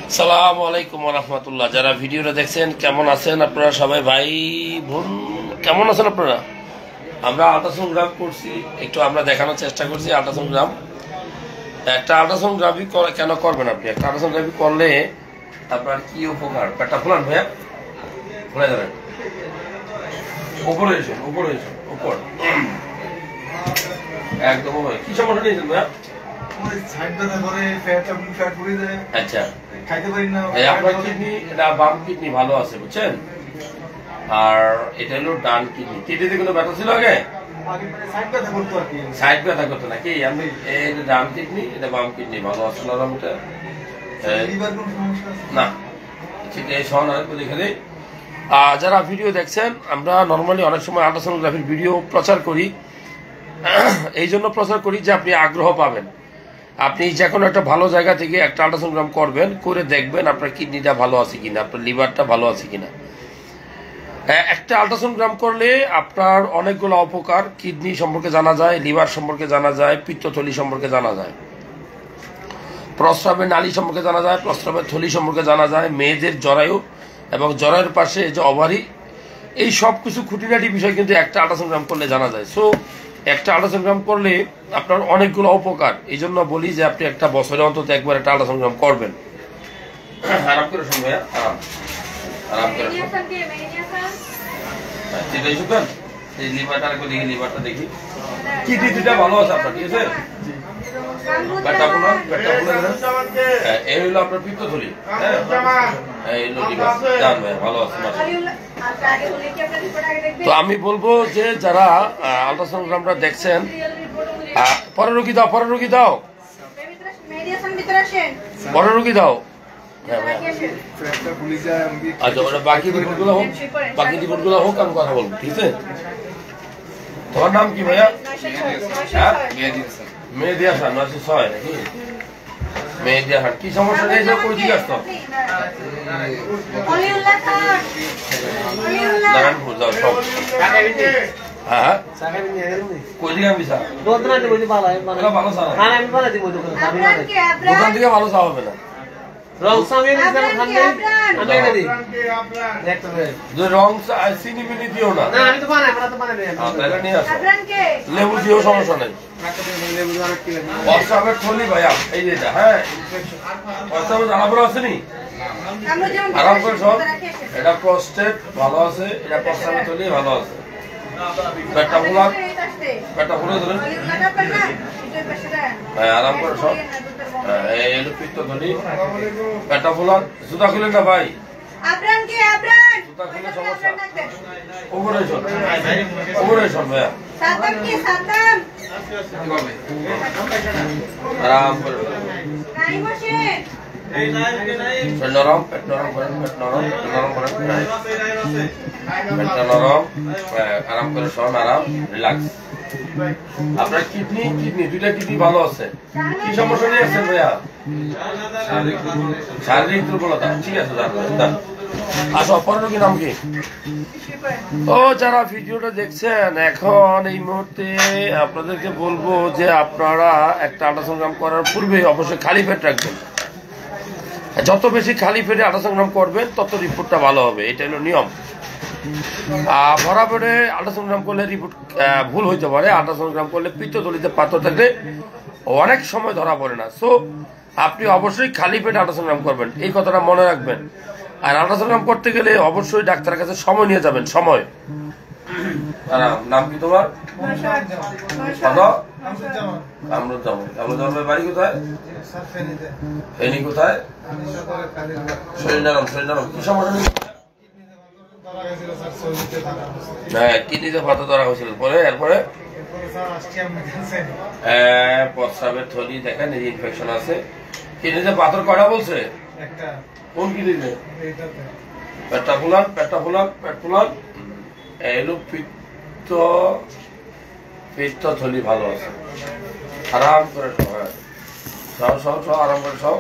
আসসালামু আলাইকুম ওয়া রাহমাতুল্লাহ। যারা ভিডিওটা দেখছেন কেমন আছেন আপনারা সবাই? ভাই বোন কেমন আছেন আপনারা? আমরা আল্ট্রাসোনোগ্রাম করছি, একটু আমরা দেখানোর চেষ্টা করছি আল্ট্রাসোনোগ্রাম। একটা আল্ট্রাসোনোগ্রাফি কেন করবেন আপনি? একটা আল্ট্রাসোনোগ্রাফি করলে আপনার কি উপকার? পেটটা ফুলান ভাইয়া, ফুলে যাবেন, উপরে এসেন, উপরে এসেন, উপর একদম। কি সমস্যা নিয়েছেন ভাইয়া? আচ্ছা, আপনার কিডনি, এটা বাম কিডনি ভালো আছে বুঝছেন, আর এটা হলো ডান কিডনি। কিডনিতে কোনো ব্যথা ছিল আগে? সাইড ব্যথা করতো নাকি? আমি এটা ডান কিডনি, এটা বাম কিডনি ভালো আছে না। ঠিক আছে, এখানে যারা ভিডিও দেখছেন, আমরা নর্মালি অনেক সময় আল্ট্রাসোনোগ্রাফির ভিডিও প্রচার করি। এই জন্য প্রচার করি যে আপনি আগ্রহ পাবেন। আপনি যে কোনো একটা ভালো জায়গা থেকে একটা আল্ট্রাসোনোগ্রাম করবেন, করে দেখবেন আপনার কিডনিটা ভালো আছে কিনা, আপনার লিভারটা ভালো আছে কিনা। একটা আল্ট্রাসোনোগ্রাম করলে আপনার অনেকগুলো উপকার। কিডনি সম্পর্কে জানা যায়, লিভার সম্পর্কে জানা যায়, পিত্তথলি সম্পর্কে জানা যায়, প্রস্রাবের নালী সম্পর্কে জানা যায়, প্রস্রাবের থলি সম্পর্কে জানা যায়, মেয়েদের জরায়ু এবং জরায়ুর পাশে যে ওভারি, এই সব কিছু খুঁটিনাটি বিষয় কিন্তু একটা আল্ট্রাসোনোগ্রাম করলে জানা যায়। সো একটা আল্ট্রাসোনোগ্রাম করলে আপনার অনেকগুলো উপকার। এই জন্য বলি যে আপনি একটা বছরে অন্তত একবার একটা আল্ট্রাসোনোগ্রাম করবেন। আরাম করে শুনবে, আরাম আরাম করে শুনবেন। এই লিভারটা দেখি, লিভারটা দেখি, কিডনিটা ভালো আছে আপনার, ঠিক আছে? এই হলো আপনার পিত্তথলি, এই হলো লিভার, ভালো আছে। তো আমি বলবো যে যারা আল্ট্রাসোনোগ্রামটা দেখছেন, পরের রোগী দাও, পরের রোগী দাও, পরের রোগী দাও। আচ্ছা, ওটা বাকি রিপোর্টগুলো হোক, বাকি রিপোর্টগুলো হোক, আমি কথা বলবো, ঠিক আছে? তোমার নাম কি ভাইয়া? মেহেদি হাসান, 906 নাকি? মেহেদি হাসান, কি সমস্যা নিয়েছে? কই দিকে আসতো? নারায়ণপুর যাও সব। হ্যাঁ, কই দিকে আমি স্যার? ভালো স্যার, দোকান থেকে ভালো চা হবে না। রং চিনি মিনি দিও না, লেবু দিও, সমস্যা নেই। প্রস্রাবের থলি ভাইয়া, এই যেটা, হ্যাঁ, প্রস্রাবের জ্বালাপোড়া আছে নি? আরাম করে সব। এটা প্রস্টেট ভালো আছে, এটা প্রস্রাবের থলি ভালো আছে। পেটটা ফুলা, পেটটা ফুলে ধরেন, হ্যাঁ, আরাম করে সব। এই হলো পিত্তথলি, পেটটা ফুলা। জুতা খুলেন না ভাই, জুতা খুলে সমস্যা। উপরে শোন, উপরে শোন ভাইয়া, আরাম করে নরম, পেট নরম করেন, পেট নরম, নরম করেন, পেটটা নরম, আরাম করে শোন, আরাম, রিল্যাক্স। আপনার কিডনি, কিডনি দুইটা কিডনি ভালো আছে। কি সমস্যা নিয়ে আসছেন ভাইয়া? শারীরিক দুর্বলতা, ঠিক আছে। আসো, পরের রোগীর নাম কি? ও যারা ভিডিওটা দেখছেন এখন এই মুহূর্তে, আপনাদেরকে বলবো যে আপনারা একটা আল্ট্রাসোনোগ্রাম করার পূর্বে অবশ্যই খালি পেট রাখবেন। যত বেশি খালি পেটে আল্ট্রাসোনোগ্রাম করবেন তত রিপোর্টটা ভালো হবে, এটা হলো নিয়ম। ভরা পেটে আল্ট্রাসোনোগ্রাম করলে রিপোর্ট ভুল হইতে পারে। আল্ট্রাসোনোগ্রাম করলে পিত্তথলিতে পাথর থাকলে অনেক সময় ধরা পড়ে না। সো আপনি অবশ্যই খালি পেটে আল্ট্রাসোনোগ্রাম করবেন, এই কথাটা মনে রাখবেন। আর আল্ট্রাসোনোগ্রাম করতে গেলে অবশ্যই ডাক্তারের কাছে সময় নিয়ে যাবেন, সময়। নাম কি তোমার? কামরুজ্জামান। বাড়ি কোথায়? ফেনী কোথায়? শরীরনারায়ণ, শরীরনারায়ণ। কি সমস্যা? হ্যাঁ, কিডনিতে পাথর ধরা হয়েছিল, পরে এরপরে প্রস্রাবের থলি দেখেন, এই ইনফেকশন আছে। কিডনিতে পাথর কয়টা বলছে? কোন কিডনিতে? পেটটা ফুলান, পেটটা ফুলান, পেট ফুলান। এলো পিত্তথলি ভালো আছে। আরাম করে সব, সব সব আরাম করে সব।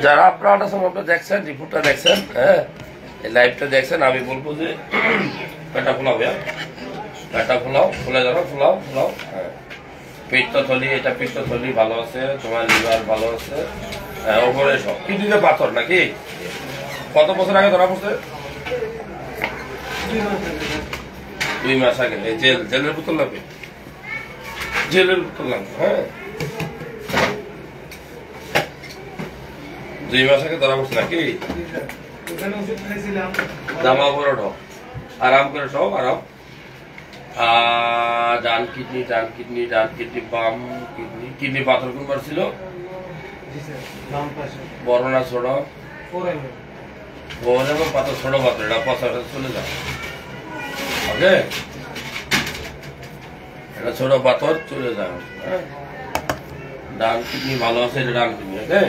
যারা আপনারা আল্ট্রাসাউন্ড দেখছেন, রিপোর্টটা দেখছেন, হ্যাঁ এই লাইভটা দেখছেন, আমি বলবো যে পেটটা ফোলাও, পেটটা ফোলাও, ফুলে যাও, ফোলাও ফোলাও। হ্যাঁ পিত্তথলি, এটা পিত্তথলি ভালো আছে, তোমার লিভার ভালো আছে, হ্যাঁ ওপরে সব কিডনিতে পাথর নাকি? কত বছর আগে ধরা পড়ছে? 2 মাস আগে। জেলের বোতল লাগবে, জেলের বোতল লাগবে। হ্যাঁ 2 মাস আগে ধরা পড়ছে নাকি? জামা পরে ঢোক, আরাম করে সব আরাম। ডান কিডনি, ডান কিডনি, ডান কিডনি, বাম কিডনি। কিডনি পাথর কোনবার ছিল? বড় না ছোট? বড় এবং পাথর ছোট পাথর, এটা পচাটা চলে যাও। ওকে, এটা ছোট পাথর চলে যাও। ডান কিডনি ভালো আছে, এটা ডান কিডনি। ওকে,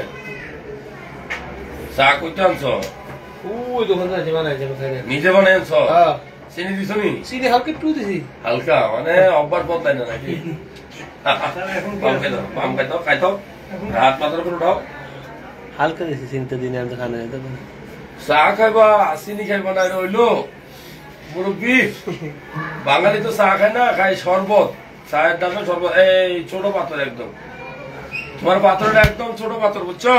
চা কইতে আনছো? নিজে বানাই আনছো? চিনি দিছো নি? চিনি হালকা একটু দিছি। হালকা মানে অভ্যাস বদলাই না নাকি? বাম খাই দাও, বাম খাই দাও, খাই দাও, হাত পাথর করে উঠাও। হালকা দিছি চিন্তা দিনে আমি তো খানা যেতে চা খাইবা, চিনি খাইবা না, রইলো মুরব্বী। বাঙালি তো চা খায় না, খাই শরবত। চায়ের দামে শরবত। এই ছোট পাথর একদম, তোমার পাথরটা একদম ছোট পাথর, বুঝছো?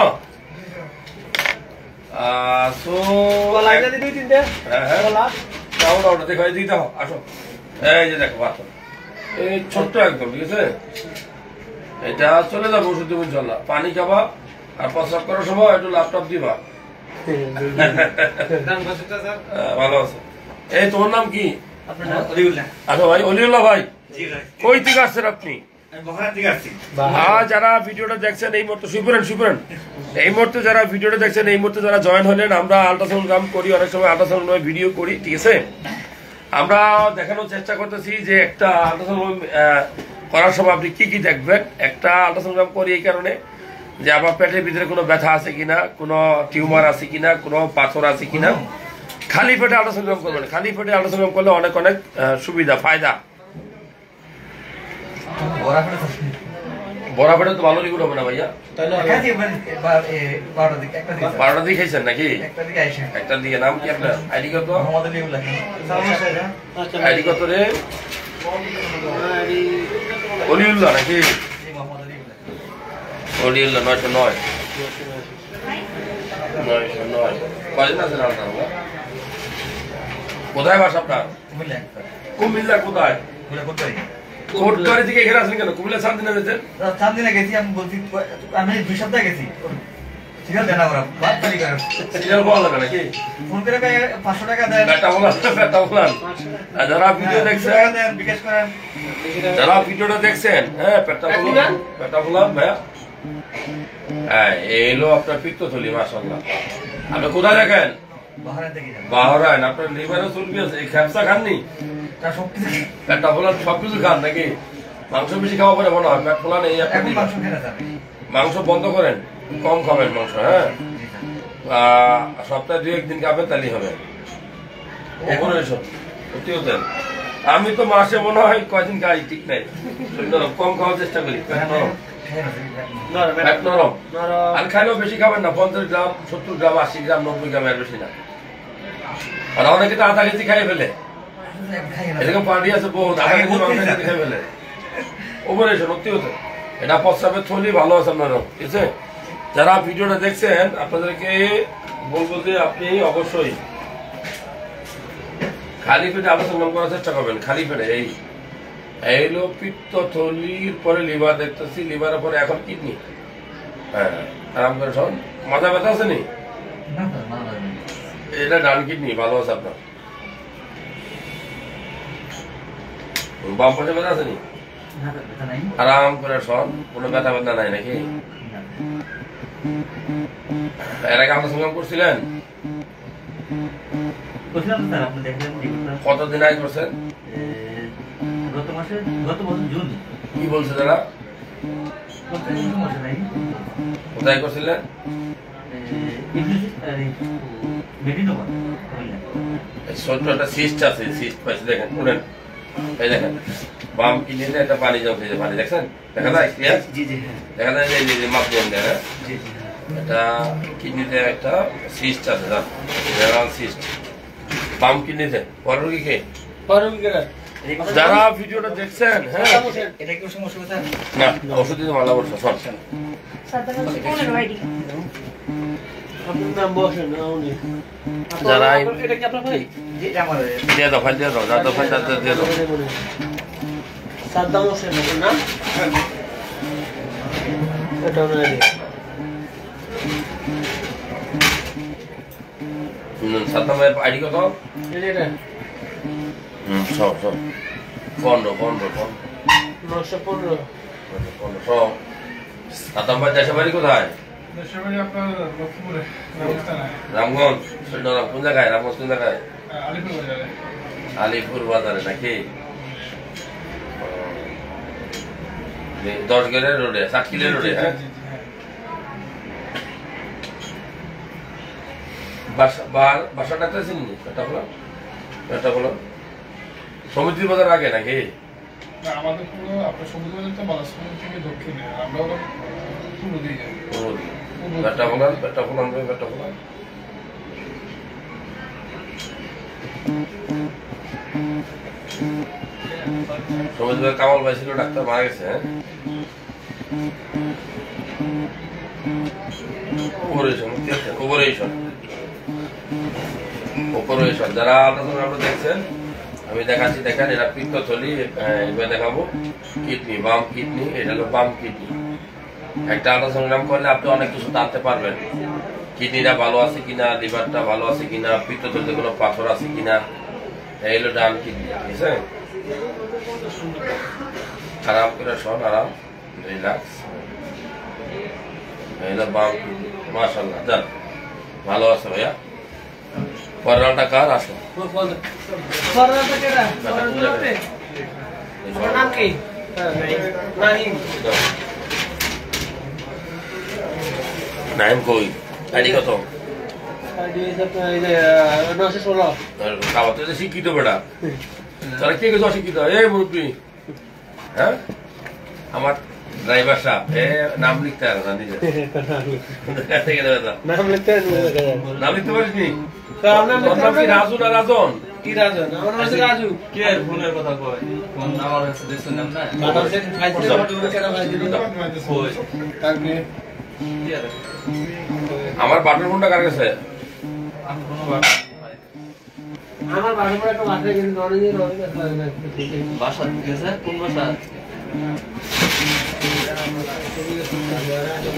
দেখো এদিকে দেখো, আসো। এই যে দেখো পাথর, এই ছোট্ট একদম, ঠিক আছে? এটা চলে যাবো ওষুধ দেবো ইনশাল্লাহ। পানি খাবা আর প্রস্রাব করার সময় একটু ল্যাপটপ দিবা। ভালো আছে। এই তোমার নাম কি? আচ্ছা ভাই, অলিউল্লাহ ভাই, কই থেকে আসছেন আপনি? যারা ভিডিওটা দেখছেন এই মুহূর্তে শুভরেন, এই মুহূর্তে যারা ভিডিওটা দেখছেন, এই মুহূর্তে যারা জয়েন হলেন, আমরা আল্ট্রাসাউন্ড করি, অনেক সময় আল্ট্রাসাউন্ড ভিডিও করি, ঠিক আছে? আমরা দেখানোর চেষ্টা করতেছি যে একটা আল্ট্রাসাউন্ড করার সময় আপনি কি কি দেখবেন। একটা আল্ট্রাসাউন্ড করি এই কারণে যে আমার পেটের ভিতরে কোনো ব্যথা আছে কিনা, কোনো টিউমার আছে কিনা, কোনো পাথর আছে কিনা। খালি পেটে আল্ট্রাসাউন্ড করবেন, খালি পেটে আল্ট্রাসাউন্ড করলে অনেক অনেক সুবিধা, ফায়দা। বড়া পেটে তো ভালো রিপোর্ট হবে না ভাইয়া? 12টার দিকে খাইছেন নাকি? একটা দিকে। নাম কি আপনার? আইডি কত? আইডি কত রে? অলিউল্লাহ নাকি? অলিউল্লাহ 909। 909 কয়দিন আছেন আপনার? কোথায় বাসা আপনার? কুমিল্লা। কোথায়? কোটবাড়ি থেকে এখানে আসেন কেন? কুমিল্লা চান্দিনা যেতেন? চান্দিনা গেছি, আমি বলছি আমি 2 সপ্তাহ গেছি। সিরিয়াল দেন ওরা, বাদ তালি করে। সিরিয়াল বলা লাগে নাকি? ফোন করে 500 টাকা দেন। বেটা বলান। যারা ভিডিও দেখছেন দেন, বিকাশ করেন। যারা ভিডিওটা দেখছেন, হ্যাঁ পেটা বলান ভাইয়া। হ্যাঁ এই হলো আপনার পিত্তথলি, মাশাআল্লাহ। আপনি কোথায় দেখেন? বাহরাইন। আপনার লিভারে চর্বি আছে, এই খ্যাপসা খাননি? পেটা ফোলান সবকিছু খান নাকি? মাংস বেশি খাওয়া পরে মনে হয় পেট ফোলান। এই মাংস বন্ধ করেন, কম খাবেন মাংস। হ্যাঁ সপ্তাহে 2-1 দিন খাবেন, তাহলেই হবে। ওপরে এসব সত্যি হতেন। আমি তো মাসে মনে হয় কয়দিন খাই, ঠিক নাই। কম খাওয়ার চেষ্টা করি, পেট নরম, পেট নরম। আর খাইলেও বেশি খাবেন না, 50 গ্রাম, 70 গ্রাম, 80 গ্রাম, 90 গ্রাম, এর বেশি না। আর অনেকে তো 1/2 কেজি খাই ফেলে, এরকম পার্টি আছে বহুত, 1/2 কেজি খাই ফেলে। ওপরে এসে সত্যি হতো। এটা প্রস্রাবের থলি ভালো আছে আপনারও, ঠিক আছে? যারা ভিডিওটা দেখছেন আপনাদেরকে বলবো যে আপনি অবশ্যই খালি পেটে আলোচনা করার চেষ্টা করবেন। খালি পেটে এই হলো পিত্তথলির পরে লিভার দেখতেছি, লিভারের পরে এখন কিডনি। হ্যাঁ আরাম করে শোন। মাথা ব্যথা আছে নি? এটা ডান কিডনি ভালো আছে আপনার। বাম পাশে ব্যথা আছে নি? আরাম করে শোন, কোনো ব্যথা ব্যথা নাই নাকি? এর আগে আপনার সঙ্গে করছিলেন? কতদিন আগে করছেন? গত বছর জুন কি বলছে তারা? গত জুন মাসে নাই কোথায় করছিলেন? মেদিনীনগর ছোট্ট একটা সিস্ট আছে, সিস্ট পাইছে দেখেন, শুনেন এই দেখেন বাম কিডনিতে একটা পানি জমছে, যে পানি দেখছেন, দেখা যায় ক্লিয়ার? জি জি হ্যাঁ দেখা যায় যে এই যে মাপ দেন দেখেন, জি জি এটা কিডনিতে একটা সিস্ট আছে, জেনারেল সিস্ট বাম কিডনিতে। পরের রোগী কে? যারা ভিডিওটা দেখছেন, হ্যাঁ এটা কি সমস্যা কথা না ওষুধ দিতে মালা বলছো শোন, যারা এটা কি আপনার ভাই জি আমার দিয়ে দাও, ফাইল দিয়ে দাও, যা দাও ফাইল দিয়ে দাও। সাদ্দাম হোসেন না? এটা ওনার সাদ্দাম ভাইয়ের আইডি কত? এটা সব 15 915 সব। সাদ্দাম ভাই দেশের বাড়ি কোথায়? দেশের বাড়ি আপনার লক্ষ্মীপুরে, রাজস্থানে, রামগঞ্জ। কোন জায়গায়? রামগঞ্জ কোন জায়গায়? আলিপুর বাজারে। আলিপুর বাজারে নাকি? 10 গেলের রোডে, 7 কিলোর রোডে। হ্যাঁ, জি, জি, হ্যাঁ। বাসাটা একটা চিনি, এটা বলো সমিতির বাজার আগে নাকি? না, আমাদের পুরো আপনার সমুদ্র বাজার তো বালাসপুর থেকে দক্ষিণে, আমরা হলো পূর্ব দিকে যাই। ব্যাটটা ফোলান ভাই, ব্যাটটা ফোলান। সমিতি ভাই কামাল ভাই ছিল ডাক্তার, মারা গেছে। হ্যাঁ, অপারেশন যারা আপনারা দেখছেন, আমি দেখাচ্ছি, দেখেন এটা পিত্তথলি, এবার দেখাবো কিডনি, বাম কিডনি, এটা হলো বাম কিডনি। একটা আল্ট্রাসাউন্ড করলে আপনি অনেক কিছু জানতে পারবেন, কিডনিটা ভালো আছে কিনা, লিভারটা ভালো আছে কিনা, পিত্তথলিতে কোনো পাথর আছে কিনা। এই হলো ডান কিডনি, ঠিক আছে? আরাম করে শোন, আরাম, রিল্যাক্স। এই হলো বাম কিডনি, মাশাআল্লাহ, যান ভালো আছে ভাইয়া। পরেরটা কার আসো? নাম কি? নাহিম। নাইম কই? আইডি কত? খাওয়াতে যে শিক্ষিত বেটা, তারা কে গেছে অশিক্ষিত? এই মুরব্বী, হ্যাঁ আমার ড্রাইভার সাহেব নাম লিখতে পারে না নিজে। নাম লিখতে নাম লিখতে পারিস নি? নাম তোর নাম কি রাজু না রাজন? কি রাজন? আমার নাম হচ্ছে রাজু। কে ফোনের কথা কয় ফোন আমার কাছে দেখছেন না বাটার সেট খাইছে, বাটার কেন খাইছে? কই কালকে আমার বাটন ফোনটা কার কাছে? আমি কোনো বার আমার বাড়ি পরে একটা বাসা কিন্তু নরজি বাসা গেছে কোন বাসা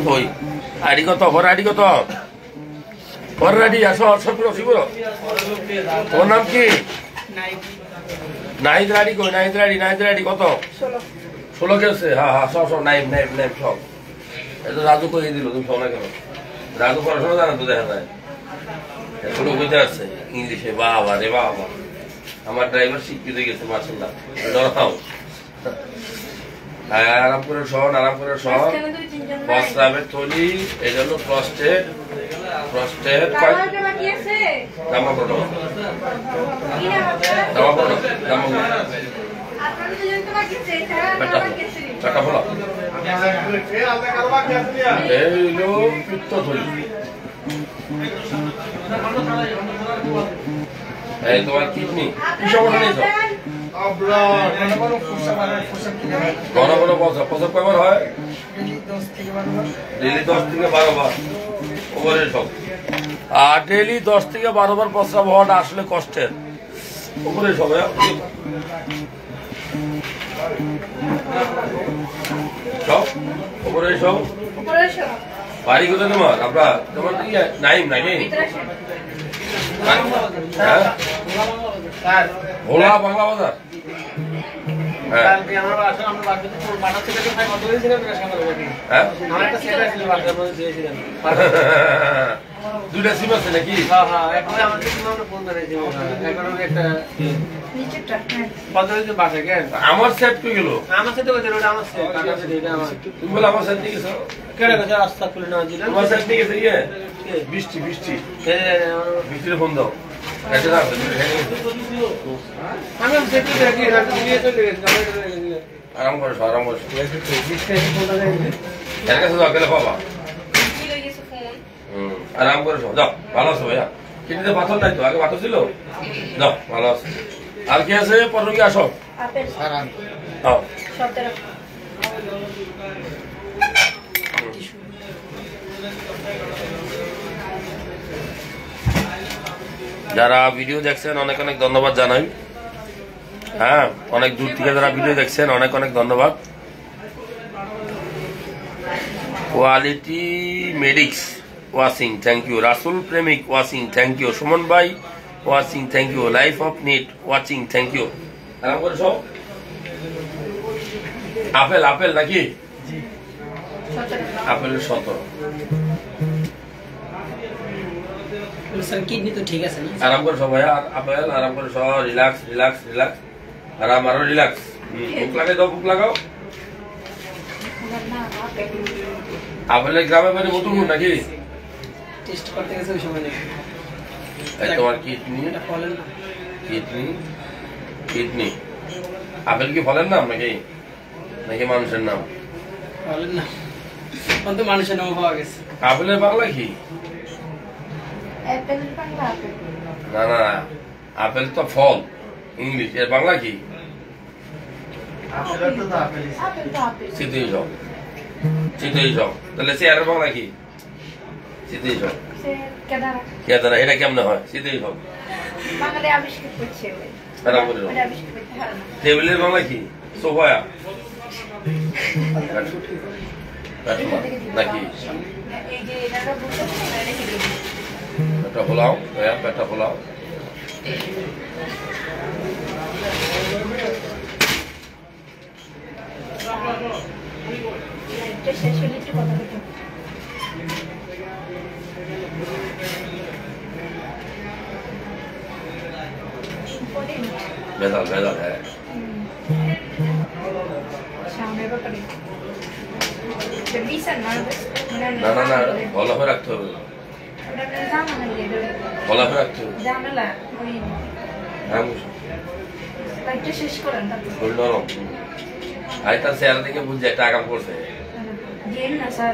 কই আইডি কত? পরে আইডি কত? পরে আইডি আসো, সব শিবর। তোর নাম কি? নাইদ আইডি কই? নাইদ আইডি কত? 16 কেছে। হ্যাঁ হ্যাঁ, সব নাইম সব। এটা রাজু কই দিল, তুমি শোনা কেন? রাজু পড়াশোনা জানা তো, দেখা যায় এখনো বুঝতে আসছে ইংলিশে। বাবা রে বাবা, আমার ড্রাইভার শিক্ষিত গেছে মাশাআল্লাহ। ডরাও, আরাম করে শোন, আরাম করে শোন। প্রস্রাবের থলি, এটা হলো প্রস্টেট। জামা পড়ো, চাকা ফলো। এই হলো পিত্তথলি। এই তোমার কিডনি কি সমস্যা নেই? ঘন ঘন প্রস্রাব কয়বার হয়? ডেলি 10 থেকে 12 বার। ওভারের সব। আর ডেলি 10 থেকে 12 বার প্রস্রাব হওয়াটা আসলে কষ্টের। ওভারের সব ওপরে সব। বাড়ি কোথায় তোমার? আপনার তোমার কি নাইম নাকি? হ্যাঁ, ভোলা বাংলা বাজার। হ্যাঁ, আমার বাসা, আমার বাসা বাটার সেট খাই কত দিয়েছিলাম? হ্যাঁ, আমার একটা সেট ছিল বাসার মধ্যে দিয়েছিলাম। দুইটা সিম আছে নাকি? হ্যাঁ হ্যাঁ একবার আমাদের তোমার ফোন ধরে দিব একবার আমি একটা নিচেরটা হ্যাঁ পদ্ধতি বাসা কেন আমার সেট কই গেল? আমার সাথে ওদের ওটা আমার সাথে কাটা সাথে এটা আমার তুমি বলে আমার সেট নিয়ে গেছো? কেডা কথা রাস্তা খুলে না দিলেন তোমার সেট নিয়ে গেছে ইয়ে? বৃষ্টি বৃষ্টির ফোন দাও। এটা না আমি সেটি দেখি না দিয়ে চলে গেছে আরাম করো আরাম করো। বৃষ্টি ফোনটা দেখি এর কাছে যাও গেলে পাবা। কি হয়ে গেছে ফোন আরাম করে শো যাও। ভালো আছো ভাইয়া? কিডনিতে পাথর নাই তো? আগে পাথর ছিল? যাও ভালো আছো। আর কি আছে? পরে কি আসো? আপেল যাও। সবটা রাখো যারা ভিডিও দেখছেন অনেক অনেক ধন্যবাদ জানাই। হ্যাঁ, অনেক দূর থেকে যারা ভিডিও দেখছেন অনেক অনেক ধন্যবাদ। Quality medics watching thank you. রাসুল প্রেমিক ওয়াশিং থ্যাংক ইউ। সুমন ভাই watching thank you. Life of নিট ওয়াচিং থ্যাংক ইউ। আরাম করে সব। আপেল আপেল নাকি? আপেলের 17। স্যার কিডনি তো ঠিক আছে না? আরাম করে সব ভাইয়া। আপেল আরাম করে সব। Relax relax relax. আরাম আরো রিল্যাক্স। বুক লাগাই দাও, বুক লাগাও। না আপেল আপেলের গ্রামে বাড়ি মতুলপুর নাকি? টেস্ট করতে গেছে ওই সময় নাকি? এই তোমার কিডনি এটা ফলেন না। কিডনি কিডনি আপেল কি ফলের নাম নাকি নাকি মানুষের নাম? ফলেন না। অন্ত মানুষের নাম পাওয়া গেছে। আপেলের বাংলা কি? অ্যাপেল বাংলা আপেল না না আপেল তো ফল ইংলিশ, এর বাংলা কি? আপেলের তো আপেলই। আপেল তো আপেল চিতই সব চিতই সব। তাহলে চেয়ারের বাংলা কি? চিতই সব। সে কেদারা কে দ্বারা এটা কেমনে হয়? চিতই সব। বাঙালি আবিষ্কার করছে ওই আরাম করে দাও। ওটা আবিষ্কার করতে হয় না টেবিলের বাংলা কি? সোফায়া নাকি? এই যে এটা বুঝতে পারছেন না রেখে দিন পেটটা ফোলাও ভাইয়া, পেটটা ফোলাও। এটা শেষ হলে একটু কথা বলতে ভেজাল ভেজাল হ্যাঁ। সামনের ব্যাপারে বিশাল নার্ভাস না না না ভালো করে রাখতে হবে, ওটা জানা না ভালো করে রাখতে হবে। জানালা ওই লাইটটা শেষ করেন তারপর শরীর নরম। আই তার চেহারা দেখে বুঝছি একটা আগাম করছে। গেম না স্যার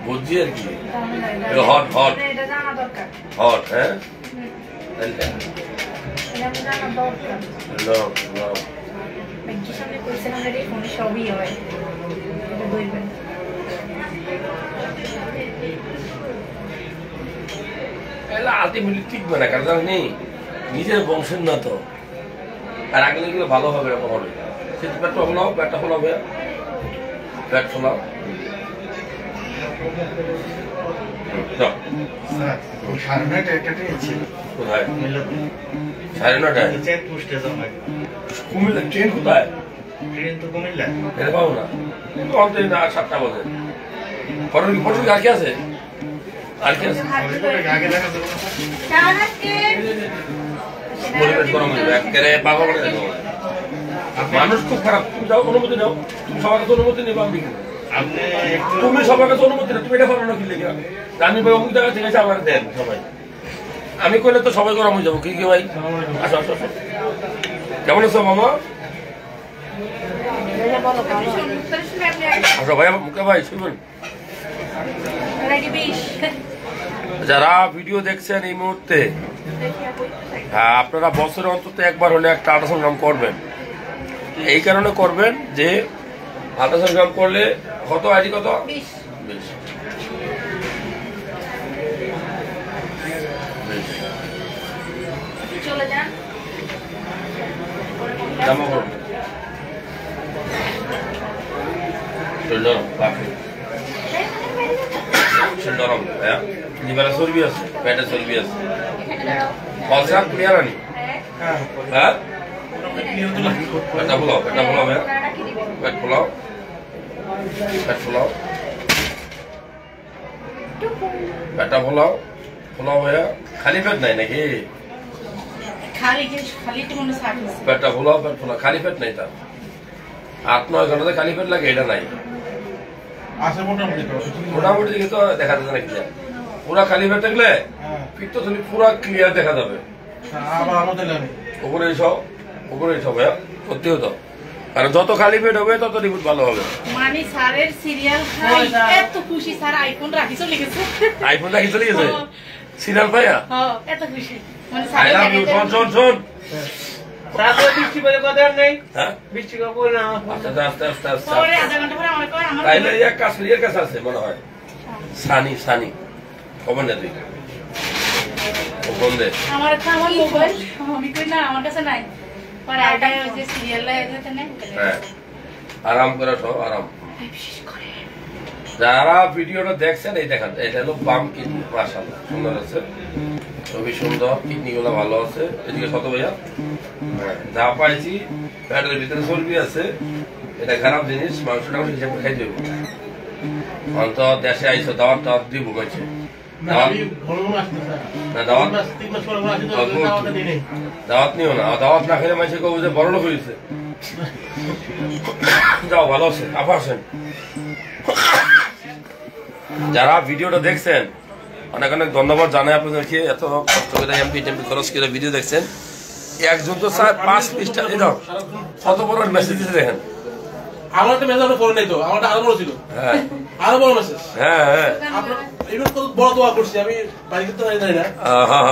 বুঝছি আর কি। জানালা এটা হট হট এটা জানা দরকার হট হ্যাঁ। তাহলে এটা জানা দরকার নরম নরম। ব্যাংকের সামনে করেছিলাম রে ফোনে সবই হয় এটা বলবেন এলা আলটিমেটলি টিকবে না, কারণ জানি নিজের বংশের না তো। আর আগলে গেলে ভালো হবে এরকম হবে। সেটা পেটটা ফোলাও, পেটটা ফোলাবে, পেট ফোলাও। যাও। স্যার, ওই সাড়ে নয়টা একটাতেই ছিল। কোথায়? মিলাতে। 9:30টায়? নিচে পোস্টে জমা। কুমিল্লা ট্রেন কোথায়? ট্রেন তো কুমিল্লা। এটা পাবো না। অন্তত না 7টা বাজে। ফটো কি আর কি আছে? আর কি আছে? রিপোর্টে আগে দেখা যাবে না, স্যার? জানাতে পরিবেশ গরম হয়ে যাবে, একেবারে পাগল করে দেবো। মানুষ খুব খারাপ। তুমি যাও, অনুমতি নাও। তুমি সবার কাছে অনুমতি নেবা আমি কি? আপনি তুমি সবার কাছে অনুমতি নাও। তুমি এটা পারো না কি লেগে? আমি ভাই অমুক জায়গা থেকে এসে আমার দেন সবাই। আমি কইলে তো সবাই গরম হয়ে যাবো। কি কি ভাই? আসো আসো আসো। কেমন আছো মামা? বলো ভালো শুনে আপনি আসো ভাই, মুখে ভাই শুনবেন। রেডি বিশ যারা ভিডিও দেখছেন এই মুহূর্তে, হ্যাঁ আপনারা বছরে অন্তত একবার হলে একটা আল্ট্রাসাউন্ড করবেন। এই কারণে করবেন যে আল্ট্রাসাউন্ড করলে কত আইডি কত 20 20 চলে যান জামা করুন নরম হ্যাঁ। লিভারে চর্বি আছে, পেটে চর্বি আছে, কলসার ক্লিয়ার আনি হ্যাঁ, হ্যাঁ। নিয়ন্ত্রণ করতে পেটটা ফোলাও, পেটটা ফোলাও হ্যাঁ। রাখি দিবেন পেট ফোলাও, পেট ফোলাও, পেটটা ফোলাও, পোলাও ভাইয়া খালি পেট নাই নাকি? খালি একটু মনে সার্ভিস পেটটা পোলাও পেট ফোলা, খালি পেট নাই তার। 8-9 ঘন্টাতে খালি পেট লাগে, এটা নাই। আছে মোটামুটি তো। মোটামুটি দিকে তো দেখা যাচ্ছে নাকি? পুরা খালি পেট থাকলে হ্যাঁ। পিঠ তো তুমি পুরা ক্লিয়ার দেখা যাবে। আবার আমাদের লাগে। উপরে এসব ভাইয়া সত্যি হতো, কারণ যত খালি পেট হবে তত রিপোর্ট ভালো হবে। মানে স্যারের সিরিয়াল খাই এত খুশি, স্যার আইফোন রাখি চলে গেছে। আইফোন রাখি চলে গেছে সিরিয়াল ভাইয়া। হ্যাঁ এত খুশি মানে আই লাভ ইউ। শোন তারপরে বৃষ্টি করে কথা আর নেই, হ্যাঁ বৃষ্টি করে না আস্তে পরে আধা ঘন্টা পরে আমার কয় আমার তাইলে এক কাছে আছে মনে হয় সানি খবর না তুই খবর দে। আমার মোবাইল আমি কই না আমার কাছে নাই, পরে আইডা ওই যে সিরিয়াল লাগাতে নেই। হ্যাঁ আরাম করে সব আরাম। বিশেষ করে যারা ভিডিওটা দেখছেন এই দেখেন, এটা হলো বাম কিডনি, মাশাআল্লাহ সুন্দর আছে, খুবই সুন্দর, কিডনি গুলো ভালো আছে। এদিকে কত ভাইয়া? হ্যাঁ যা পাইছি পেটের ভিতরে চর্বি আছে, এটা খারাপ জিনিস, মাংসটা হিসাবে খাই দেবো। অন্ত দেশে আইসো দাওয়াত দিব কইছে দাওয়াত নিও না, দাওয়াত না খেলে মানুষের কবু যে বড় লোক হয়েছে। যাও ভালো আছে, আবার আসেন। যারা ভিডিওটা দেখছেন অনেক অনেক ধন্যবাদ জানাই আপনাদেরকে, এত কষ্ট করে এমপি খরচ করে ভিডিও দেখছেন। একজন তো স্যার 5 পৃষ্ঠা কত বড় মেসেজ দেখেন। আমার একটা মেসেজ আপনি করেন নাই তো, আমারটা আরো বড় ছিল। হ্যাঁ আরো বড় মেসেজ। হ্যাঁ আপনার এইরকম বড় দোয়া করছি আমি, বাড়ি করতে জানি না। হ্যাঁ